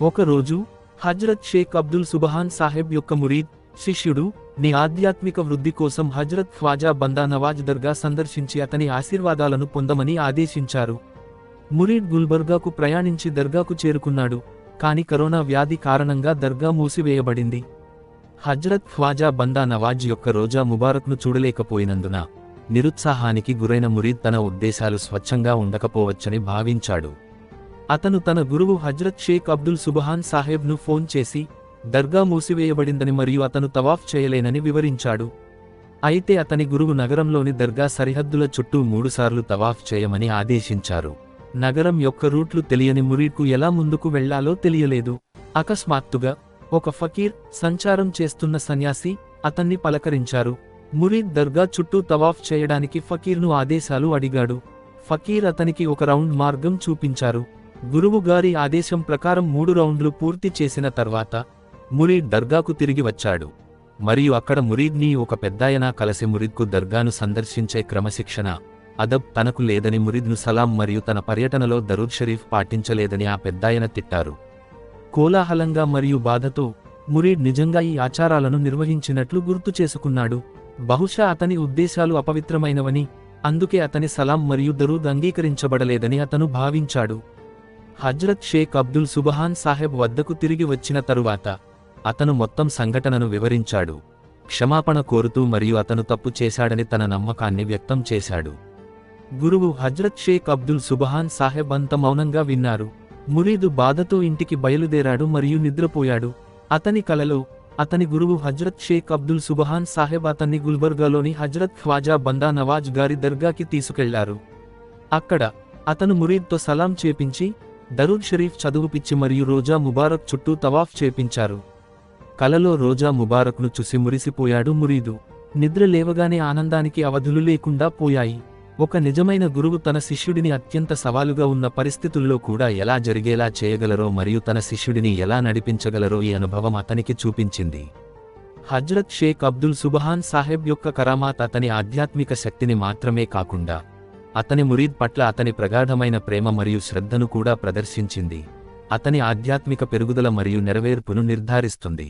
ఒకరోజు హజ్రత్ షేక్ అబ్దుల్ సుబహాన్ సాహెబ్ యొక్క మురీద్ శిష్యుడు నీ ఆధ్యాత్మిక వృద్ధి కోసం హజ్రత్ ఖ్వాజా బందా నవాజ్ దర్గా సందర్శించి అతని ఆశీర్వాదాలను పొందమని ఆదేశించారు. మురీద్ గుల్బర్గాకు ప్రయాణించి దర్గాకు చేరుకున్నాడు. కాని కరోనా వ్యాధి కారణంగా దర్గా మూసివేయబడింది. హజ్రత్ ఖ్వాజా బందా నవాజ్ యొక్క రోజా ముబారక్ను చూడలేకపోయినందున నిరుత్సాహానికి గురైన మురీద్ తన ఉద్దేశాలు స్వచ్ఛంగా ఉండకపోవచ్చని భావించాడు. అతను తన గురువు హజ్రత్ షేక్ అబ్దుల్ సుబహాన్ సాహెబ్ను ఫోన్ చేసి దర్గా మూసివేయబడిందని మరియు అతను తవాఫ్ చేయలేనని వివరించాడు. అయితే అతని గురువు నగరంలోని దర్గా సరిహద్దుల చుట్టూ 3 సార్లు తవాఫ్ చేయమని ఆదేశించారు. నగరం యొక్క రూట్లు తెలియని మురీద్కు ఎలా ముందుకు వెళ్లాలో తెలియలేదు. అకస్మాత్తుగా ఒక ఫకీర్, సంచారం చేస్తున్న సన్యాసి అతన్ని పలకరించారు. మురీద్ దర్గా చుట్టూ తవాఫ్ చేయడానికి ఫకీర్ను ఆదేశాలు అడిగాడు. ఫకీర్ అతనికి ఒక రౌండ్ మార్గం చూపించారు. గురువు గారి ఆదేశం ప్రకారం 3 రౌండ్లు పూర్తి చేసిన తర్వాత మురీద్ దర్గాకు తిరిగి వచ్చాడు. మరియు అక్కడ మురీద్ని ఒక పెద్దాయన కలిసి మురీద్కు దర్గాను సందర్శించే క్రమశిక్షణ, అదబ్ తనకు లేదని మురీద్ను సలాం మరియు తన పర్యటనలో దరూద్ షరీఫ్ పాటించలేదని ఆ పెద్దాయన తిట్టారు. కోలాహలంగా మరియు బాధతో మురీద్ నిజంగా ఈ ఆచారాలను నిర్వహించినట్లు గుర్తు చేసుకున్నాడు. బహుశా అతని ఉద్దేశాలు అపవిత్రమైనవని, అందుకే అతని సలాం మరియు దరూద్ అంగీకరించబడలేదని అతను భావించాడు. హజ్రత్ షేక్ అబ్దుల్ సుబహాన్ సాహెబ్ వద్దకు తిరిగి వచ్చిన తరువాత అతను మొత్తం సంఘటనను వివరించాడు, క్షమాపణ కోరుతూ మరియు అతను తప్పు చేశాడని తన నమ్మకాన్ని వ్యక్తం చేశాడు. గురువు హజ్రత్ షేక్ అబ్దుల్ సుబహాన్ సాహెబ్ అంత మౌనంగా విన్నారు. మురీదు బాధతో ఇంటికి బయలుదేరాడు మరియు నిద్రపోయాడు. అతని కలలో అతని గురువు హజ్రత్ షేక్ అబ్దుల్ సుబహాన్ సాహెబ్ అతన్ని గుల్బర్గాలోని హజ్రత్ ఖ్వాజా బందా నవాజ్ గారి దర్గాకి తీసుకెళ్లారు. అక్కడ అతను మురీద్తో సలాం చేపించి దరూద్ షరీఫ్ చదువుపిచ్చి మరియు రోజా ముబారక్ చుట్టూ తవాఫ్ చేపించారు. కలలో రోజా ముబారక్ను చూసి మురిసిపోయాడు మురీదు. నిద్ర లేవగానే ఆనందానికి అవధులు లేకుండా పోయాయి. ఒక నిజమైన గురువు తన శిష్యుడిని అత్యంత సవాలుగా ఉన్న పరిస్థితుల్లో కూడా ఎలా జరిగేలా చేయగలరో మరియు తన శిష్యుడిని ఎలా నడిపించగలరో ఈ అనుభవం అతనికి చూపించింది. హజ్రత్ షేక్ అబ్దుల్ సుబహాన్ సాహెబ్ యొక్క కరామాత్ అతని ఆధ్యాత్మిక శక్తిని మాత్రమే కాకుండా అతని మురీద్ పట్ల అతని ప్రగాఢమైన ప్రేమ మరియు శ్రద్ధను కూడా ప్రదర్శించింది. అతని ఆధ్యాత్మిక పెరుగుదల మరియు నెరవేర్పును నిర్ధారిస్తుంది.